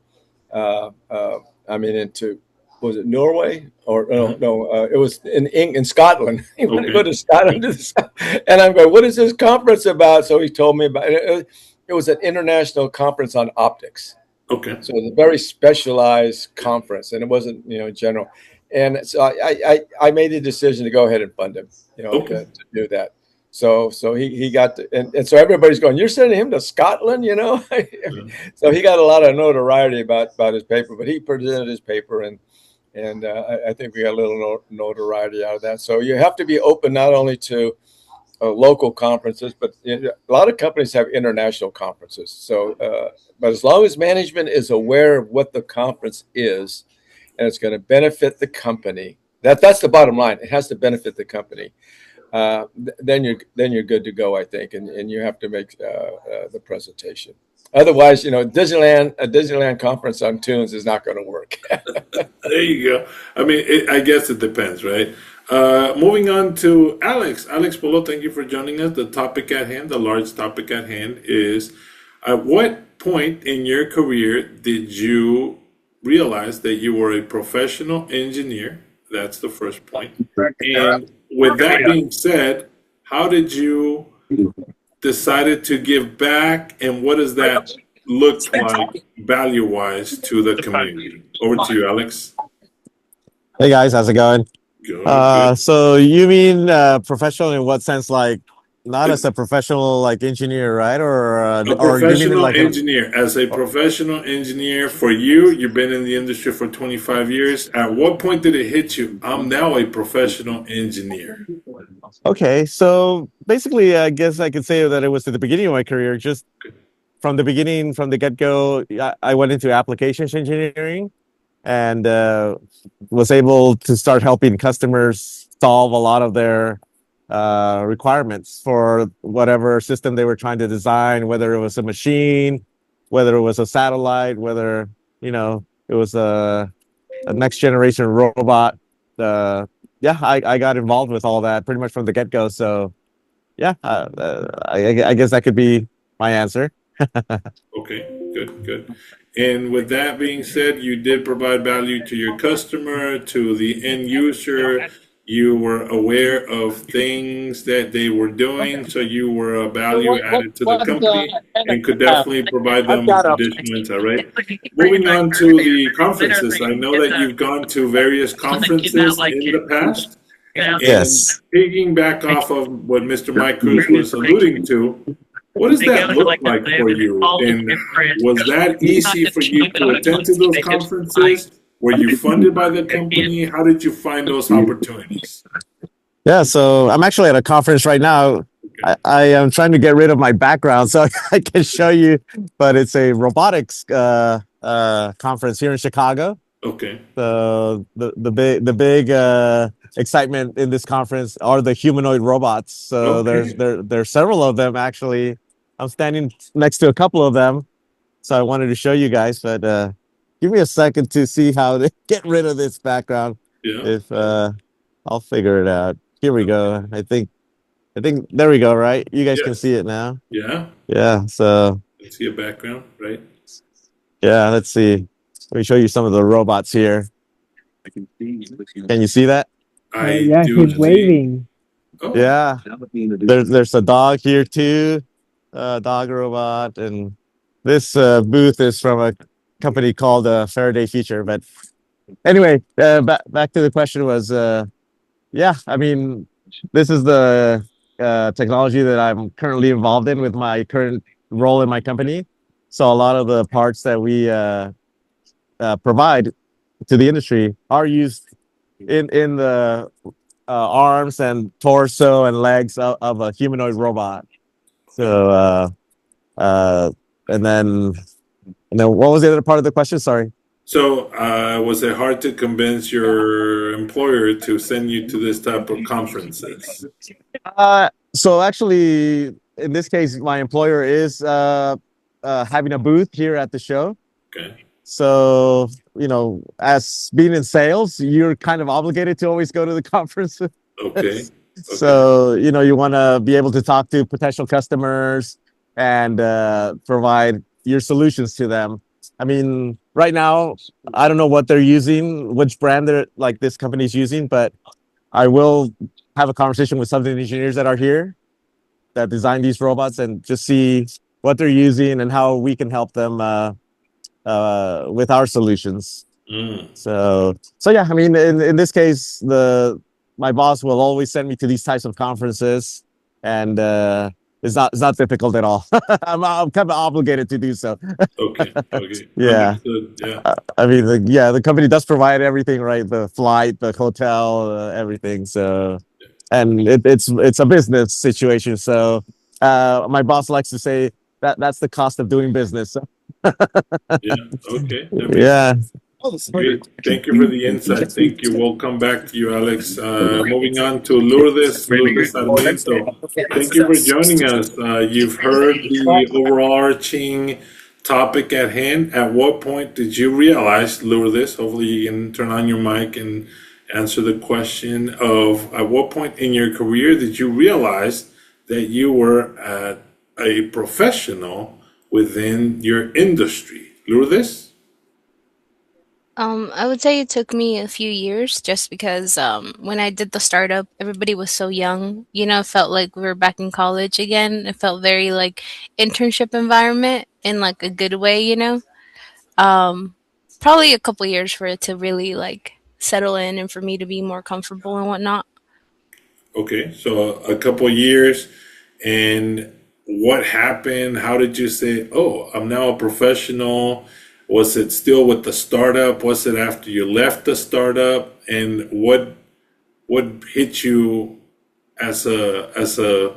I mean, into was it Norway or no, it was in Scotland. He wanted to go to Scotland, and I'm going, what is this conference about? So he told me about it. It was an international conference on optics. Okay. So it was a very specialized conference, and it wasn't, general. And so I made the decision to go ahead and fund him, Okay. to do that. So he got to, and so everybody's going, you're sending him to Scotland, So he got a lot of notoriety about his paper, but he presented his paper, and I think we got a little notoriety out of that. So you have to be open not only to local conferences, but a lot of companies have international conferences. So, but as long as management is aware of what the conference is, and it's going to benefit the company, that's the bottom line. It has to benefit the company. Then you're good to go, I think, and you have to make the presentation. Otherwise, a Disneyland conference on tunes is not going to work. There you go. I mean, I guess it depends, right? Moving on to Alex. Alex Polo, thank you for joining us. The topic at hand, the large topic at hand is, at what point in your career did you realize that you were a professional engineer? That's the first point. And with that being said, how did you decided to give back, and what does that look like value-wise to the community? Over to you, Alex. Hey guys, how's it going? Good. So you mean professional in what sense? Like not as a professional like engineer, right? A Or you mean professional like engineer. As a professional engineer, for you, you've been in the industry for 25 years. At what point did it hit you? I'm now a professional engineer. okay? So basically, I guess I could say that it was at the beginning of my career. Just from the beginning, from the get go, I went into applications engineering and was able to start helping customers solve a lot of their requirements for whatever system they were trying to design, whether it was a machine, whether it was a satellite, whether it was a next generation robot. Yeah, I got involved with all that pretty much from the get go. So yeah, I guess that could be my answer. Okay, good. And with that being said, you did provide value to your customer, to the end user. You were aware of things that they were doing, so you were a value added to the company and could definitely provide them additional insight, right? Moving on to the conferences, I know that you've gone to various conferences in the past. And Yes. piggying back off of what Mr. Mike Cruz was alluding to, what does that look like for you? And was that easy for you to attend to those conferences? Were you funded by the company? How did you find those opportunities? Yeah, so I'm actually at a conference right now. I am trying to get rid of my background so I can show you, but it's a robotics conference here in Chicago. Okay. The big excitement in this conference are the humanoid robots. So Okay. there's several of them actually. I'm standing next to a couple of them, so I wanted to show you guys. But give me a second to see how to get rid of this background. Yeah. If I'll figure it out. Here we go. I think there we go. Right, you guys can Yes. see it now. Yeah. Yeah. So Let's see a background, right? yeah, let's see. Let me show you some of the robots here. Can you see that? I Yeah, do he's see. waving. Oh, Yeah. There's a dog here too, dog robot, and this booth is from a company called Faraday Future. But anyway, back to the question was, yeah, I mean, this is the technology that I'm currently involved in with my current role in my company. So a lot of the parts that we provide to the industry are used in the arms and torso and legs of a humanoid robot. So uh, and then what was the other part of the question? Sorry. so was it hard to convince your employer to send you to this type of conferences? So actually, in this case, my employer is having a booth here at the show. Okay. So, as being in sales, you're kind of obligated to always go to the conference. Okay. So, you want to be able to talk to potential customers and provide your solutions to them. I mean, right now, I don't know what they're using, which brand they're like this company is using, but I will have a conversation with some of the engineers that are here that design these robots and just see what they're using and how we can help them with our solutions. Mm, So yeah, I mean, in this case, the my boss will always send me to these types of conferences, and it's not difficult at all. I'm kind of obligated to do so. okay, okay, Yeah, understood. Yeah, I mean, yeah, the company does provide everything, right? The flight, the hotel, everything. So, and it's a business situation. So, my boss likes to say that that's the cost of doing business. So, yeah. Okay, that makes yeah. great. Thank you for the insight. Thank you. We'll come back to you, Alex. Moving on to Lourdes Sarmiento. Thank you for joining us. You've heard the overarching topic at hand. At what point did you realize, Lourdes? Hopefully, you can turn on your mic and answer the question of at what point in your career did you realize that you were a professional within your industry? Lourdes? I would say it took me a few years just because when I did the startup, everybody was so young. It felt like we were back in college again. It felt very like internship environment in like a good way. Um, Probably a couple years for it to really like settle in and for me to be more comfortable and whatnot. Okay, so a couple years, and what happened? How did you say, "Oh, I'm now a professional"? Was it still with the startup? Was it after you left the startup? And what hit you as a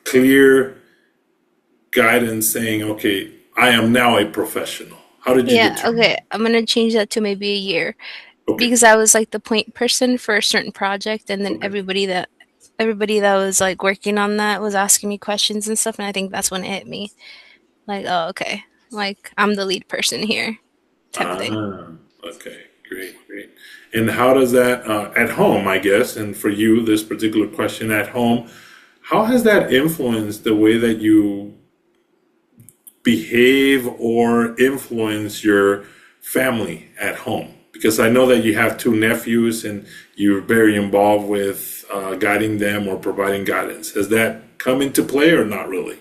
clear guidance saying, "Okay, I am now a professional"? How did you Yeah, determine? okay. I'm gonna change that to maybe a year Okay, because I was like the point person for a certain project, and then okay. everybody that was like working on that was asking me questions and stuff, and I think that's when it hit me. Like, oh, okay. Like, I'm the lead person here, type of thing. Ah, okay, great, great. And how does that at home, I guess, and for you, this particular question at home, how has that influenced the way that you behave or influence your family at home? Because I know that you have two nephews and you're very involved with guiding them or providing guidance. Has that come into play or not really?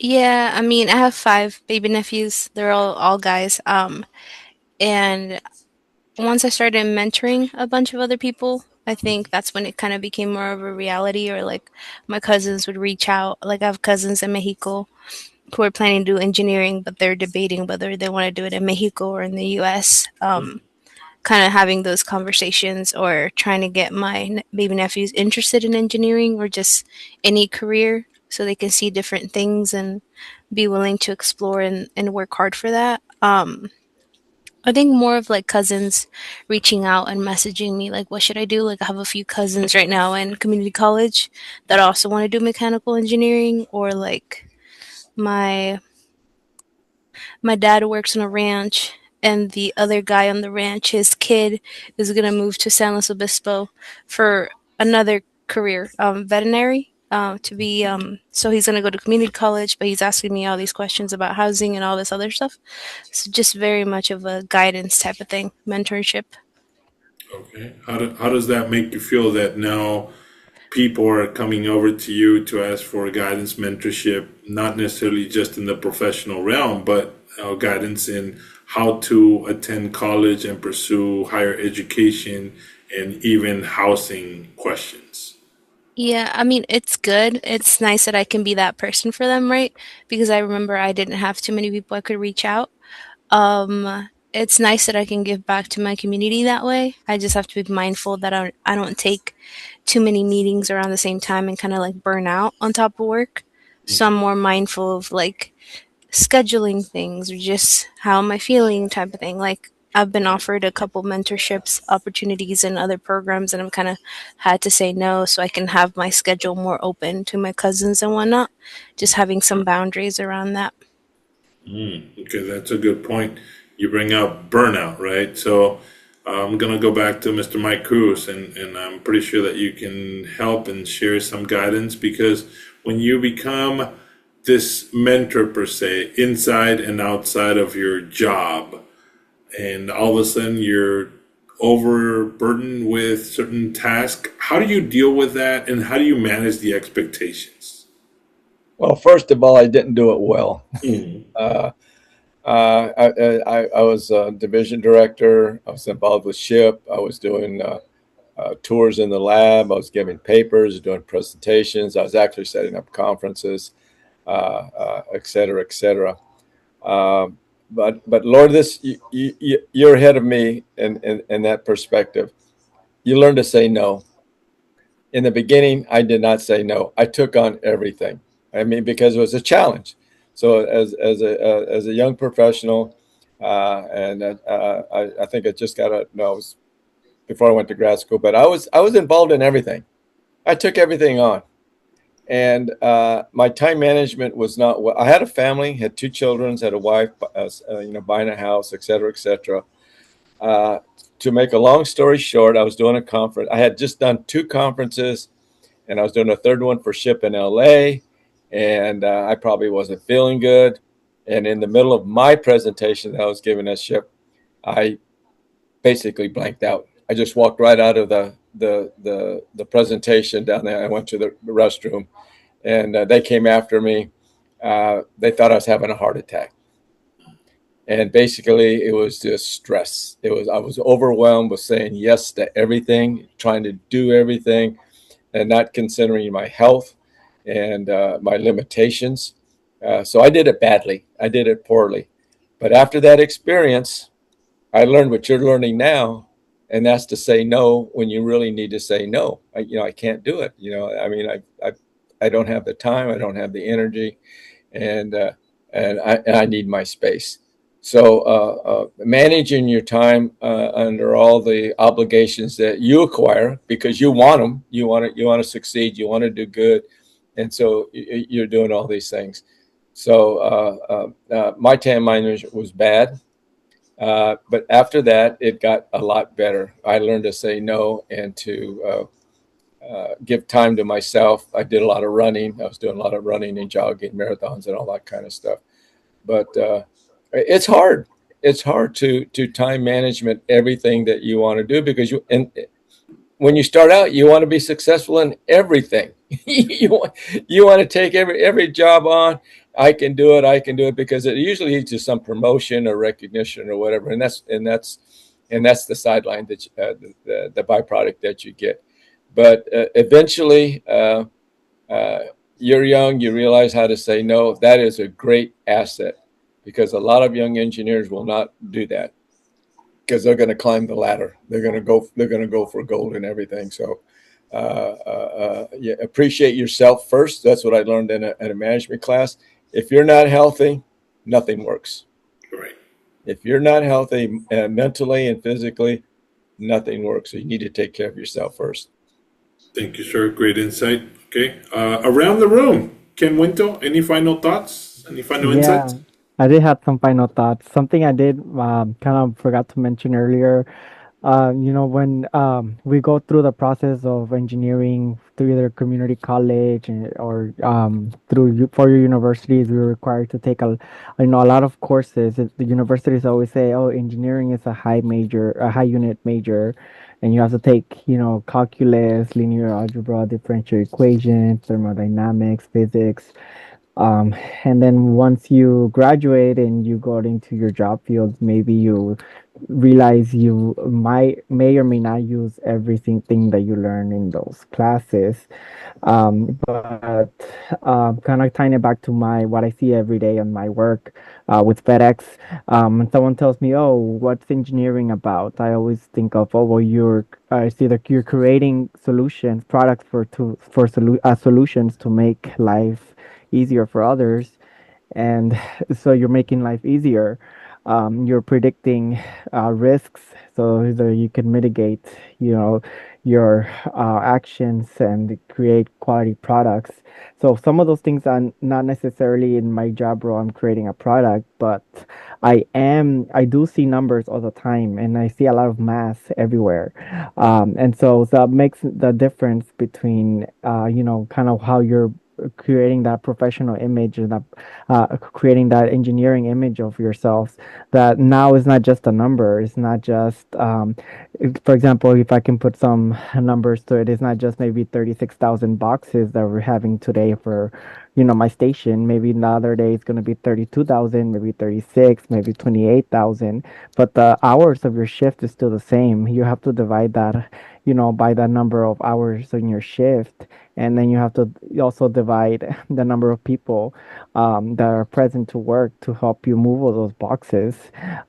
Yeah, I mean, I have five baby nephews. They're all guys. And once I started mentoring a bunch of other people, I think that's when it kind of became more of a reality, or like my cousins would reach out. Like, I have cousins in Mexico who are planning to do engineering, but they're debating whether they want to do it in Mexico or in the US. Kind of having those conversations or trying to get my baby nephews interested in engineering or just any career so they can see different things and be willing to explore and work hard for that. I think more of like cousins reaching out and messaging me like, what should I do? Like, I have a few cousins right now in community college that also want to do mechanical engineering, or like my my dad works on a ranch, and the other guy on the ranch, his kid, is gonna move to San Luis Obispo for another career, veterinary. To be so he's gonna go to community college, but he's asking me all these questions about housing and all this other stuff. So just very much of a guidance type of thing, mentorship. Okay. How does that make you feel that now people are coming over to you to ask for guidance, mentorship, not necessarily just in the professional realm, but guidance in how to attend college and pursue higher education and even housing questions? Yeah, I mean, it's good. It's nice that I can be that person for them, right? Because I remember I didn't have too many people I could reach out. It's nice that I can give back to my community that way. I just have to be mindful that I don't take too many meetings around the same time and kind of like burn out on top of work. So I'm more mindful of like scheduling things or just how am I feeling type of thing. Like, I've been offered a couple mentorships opportunities in other programs, and I'm kind of had to say no so I can have my schedule more open to my cousins and whatnot. Just having some boundaries around that. Okay, that's a good point. You bring up burnout, right? So I'm gonna go back to Mr. Mike Cruz, and I'm pretty sure that you can help and share some guidance because when you become this mentor per se inside and outside of your job, and all of a sudden you're overburdened with certain tasks. How do you deal with that, and how do you manage the expectations? Well, first of all, I didn't do it well. Mm. Uh, I was a division director. I was involved with SHIP. I was doing tours in the lab. I was giving papers, doing presentations. I was actually setting up conferences, et cetera, et cetera. Um, but Lord, this you're ahead of me in that perspective. You learn to say no. In the beginning, I did not say no. I took on everything. I mean, because it was a challenge. So as a young professional, and I think I just got to know, it was before I went to grad school, but I was involved in everything. I took everything on, and my time management was not well. I had a family, had two children, had a wife, buying a house, et cetera, et cetera. Uh, to make a long story short, I was doing a conference. I had just done two conferences, and I was doing a third one for SHIP in LA, and I probably wasn't feeling good. And in the middle of my presentation that I was giving at SHIP, I basically blanked out. I just walked right out of the presentation down there. I went to the restroom, and they came after me. They thought I was having a heart attack, and basically it was just stress. I was overwhelmed with saying yes to everything, trying to do everything, and not considering my health and my limitations. So I did it badly. I did it poorly. But after that experience, I learned what you're learning now, and that's to say no when you really need to say no. I can't do it. I mean, I don't have the time. I don't have the energy, and I need my space. So managing your time under all the obligations that you acquire because you want them, you want to succeed, you want to do good, and so you're doing all these things. So my time management was bad, but after that, it got a lot better. I learned to say no and to give time to myself. I did a lot of running. I was doing a lot of running and jogging, marathons, and all that kind of stuff. But it's hard. It's hard to time management everything that you want to do because when you start out, you want to be successful in everything. You want to take every job on. I can do it because it usually leads to some promotion or recognition or whatever, and that's the sideline that the byproduct that you get. But eventually, you're young, you realize how to say no. That is a great asset because a lot of young engineers will not do that because they're going to climb the ladder. They're going to go for gold and everything. So yeah, appreciate yourself first. That's what I learned in a management class. If you're not healthy, nothing works. Right. If you're not healthy mentally and physically, nothing works. So you need to take care of yourself first. Thank you, sir. Great insight. Okay. Around the room, Ken Winto, any final thoughts? Any final insights? Yeah, I did have some final thoughts. Something I did kind of forgot to mention earlier. When we go through the process of engineering through either community college or for your universities, we're required to take a lot of courses. The universities always say, "Oh, engineering is a high unit major, and you have to take, calculus, linear algebra, differential equations, thermodynamics, physics." Um, and then once you graduate and you go into your job field, maybe you realize you may or may not use everything thing that you learn in those classes. But kind of tying it back to my what I see every day on my work with FedEx. When someone tells me, "Oh, what's engineering about?" I always think of, "Oh, well, it's either you're creating solutions, products solutions to make life easier for others, and so you're making life easier. You're predicting risks so that you can mitigate, your actions and create quality products. So some of those things are not necessarily in my job role. I'm creating a product, but I do see numbers all the time, and I see a lot of math everywhere. And so that makes the difference between, kind of how you're creating that professional image and that creating that engineering image of yourselves. That now is not just a number. It's not just for example, if I can put some numbers to it, it's not just maybe 36,000 boxes that we're having today for, my station. Maybe another day it's going to be 32,000, maybe 36, maybe 28,000. But the hours of your shift is still the same. You have to divide that, by the number of hours in your shift. And then you have to also divide the number of people that are present to work to help you move all those boxes.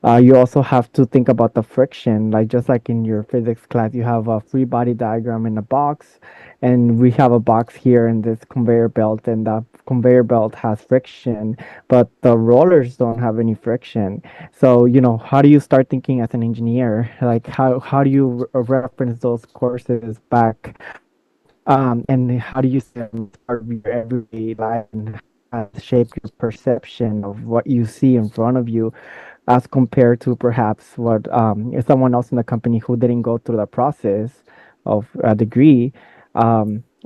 You also have to think about the friction, like just like in your physics class, you have a free body diagram in a box, and we have a box here in this conveyor belt, and that conveyor belt has friction, but the rollers don't have any friction. So, how do you start thinking as an engineer? Like, how do you reference those courses back? And how do you see them as part of your everyday life and shape your perception of what you see in front of you as compared to perhaps what is someone else in the company who didn't go through the process of a degree,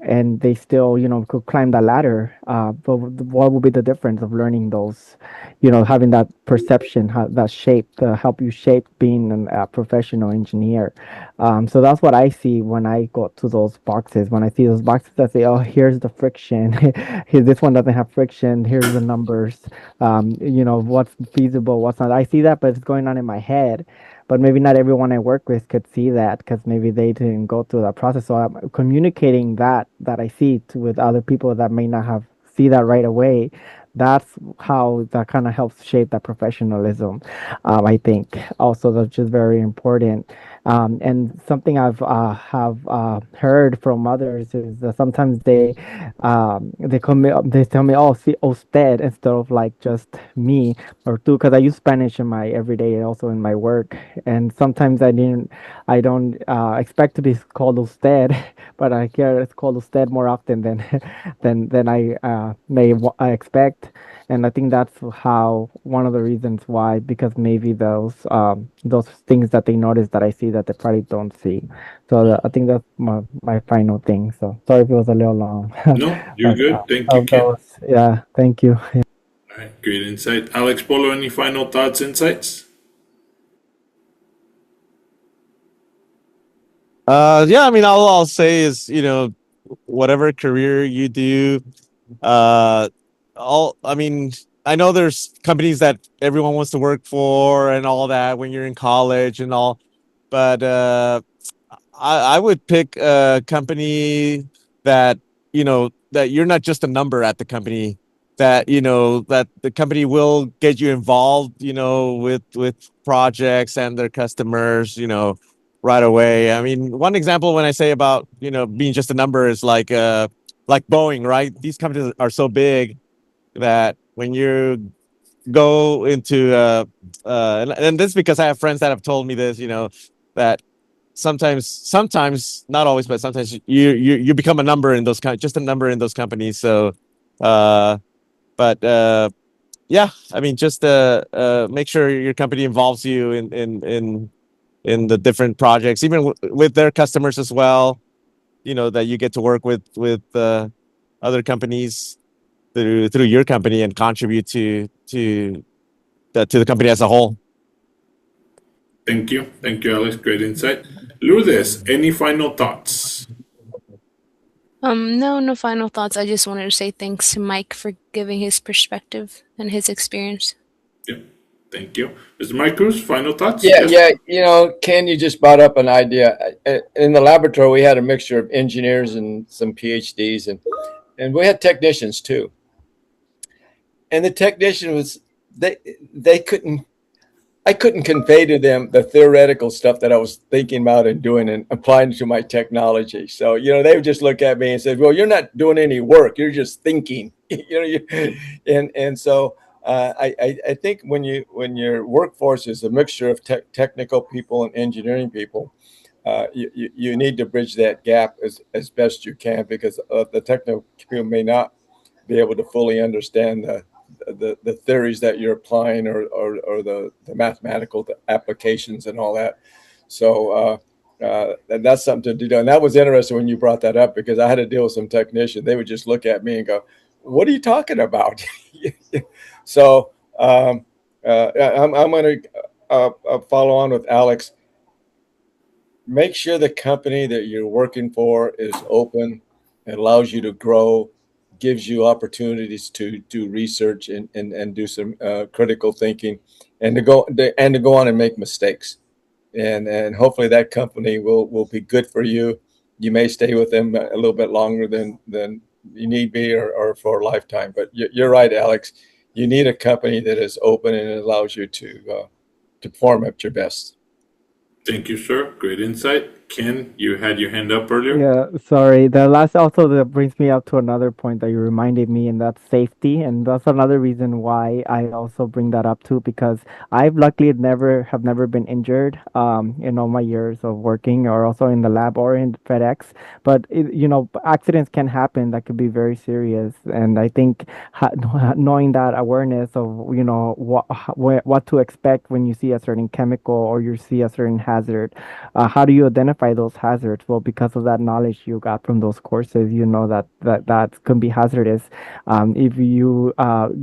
and they still, could climb the ladder. But what would be the difference of learning those, having that perception, that shape, help you shape being a professional engineer? So that's what I see when I go to those boxes. When I see those boxes, I say, oh, here's the friction. Here, this one doesn't have friction. Here's the numbers. What's feasible, what's not. I see that, but it's going on in my head. But maybe not everyone I work with could see that because maybe they didn't go through that process. So I'm communicating that I see with other people that may not have see that right away. That's how that kind of helps shape that professionalism. I think also that's just very important. And something I've have heard from others is that sometimes they tell me, oh, see usted instead of like just me or tú, because I use Spanish in my everyday and also in my work. And sometimes I don't expect to be called usted, but I hear it's called usted more often than than I I expect. And I think that's how one of the reasons why, because maybe those things that they notice that I see that they probably don't see. So I think that's my final thing. So sorry if it was a little long, No, you're but good. Thank you, of Ken. those, yeah, thank you. All right, great insight. Alex Polo, any final thoughts, insights? Yeah, I mean, all I'll say is, whatever career you do, uh, I mean, I know there's companies that everyone wants to work for and all that when you're in college and all, but I would pick a company that, that you're not just a number at the company, that, that the company will get you involved, with projects and their customers, right away. I mean, one example when I say about, being just a number is like Boeing, right? These companies are so big that when you go into and this is because I have friends that have told me this, that sometimes not always, but sometimes you become a number in those just a number in those companies. So uh but yeah, I mean, just make sure your company involves you in the different projects, even with their customers as well, that you get to work with other companies through your company and contribute to the company as a whole. Thank you. Thank you, Alex. Great insight. Lourdes, any final thoughts? No, no final thoughts. I just wanted to say thanks to Mike for giving his perspective and his experience. Yeah. Thank you. Mr. Mike Cruz, final thoughts? Yeah, Yes? yeah. Ken, you just brought up an idea. In the laboratory, we had a mixture of engineers and some PhDs, and we had technicians too. And the technician was they couldn't I couldn't convey to them the theoretical stuff that I was thinking about and doing and applying to my technology. So, they would just look at me and say, "Well, you're not doing any work. You're just thinking." And so I think when your workforce is a mixture of technical people and engineering people, you need to bridge that gap as best you can, because the technical people may not be able to fully understand the theories that you're applying, or the mathematical applications and all that. So that's something to do. And that was interesting when you brought that up, because I had to deal with some technicians. They would just look at me and go, what are you talking about? So I'm going to follow on with Alex. Make sure the company that you're working for is open and allows you to grow, gives you opportunities to do research and do some critical thinking, and to go on and make mistakes. And hopefully that company will be good for you. You may stay with them a little bit longer than you need be, or for a lifetime. But you're right, Alex. You need a company that is open and allows you to perform at your best. Thank you, sir. Great insight. Ken, you had your hand up earlier. Yeah, sorry. The last also that brings me up to another point that you reminded me, and that's safety. And that's another reason why I also bring that up too, because I've luckily never been injured in all my years of working or also in the lab or in FedEx. But accidents can happen that could be very serious. And I think knowing that awareness of what to expect when you see a certain chemical or you see a certain hazard, how do you identify those hazards? Well, because of that knowledge you got from those courses, you know that can be hazardous. If you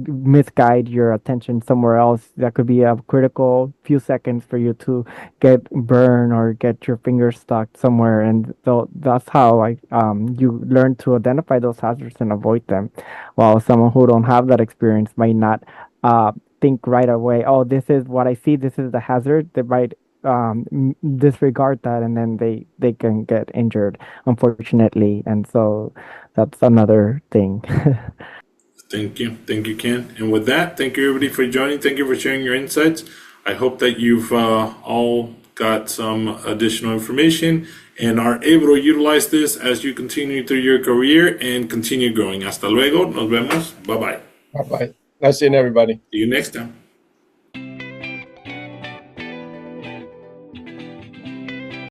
misguide your attention somewhere else, that could be a critical few seconds for you to get burned or get your fingers stuck somewhere. And so that's how you learn to identify those hazards and avoid them. While someone who don't have that experience might not think right away, oh, this is what I see, this is the hazard. They might disregard that, and then they can get injured, unfortunately. And so that's another thing. Thank you, Ken. And with that, thank you everybody for joining. Thank you for sharing your insights. I hope that you've all got some additional information and are able to utilize this as you continue through your career and continue growing. Hasta luego. Nos vemos. Bye bye. Bye bye. Nice seeing everybody. See you next time.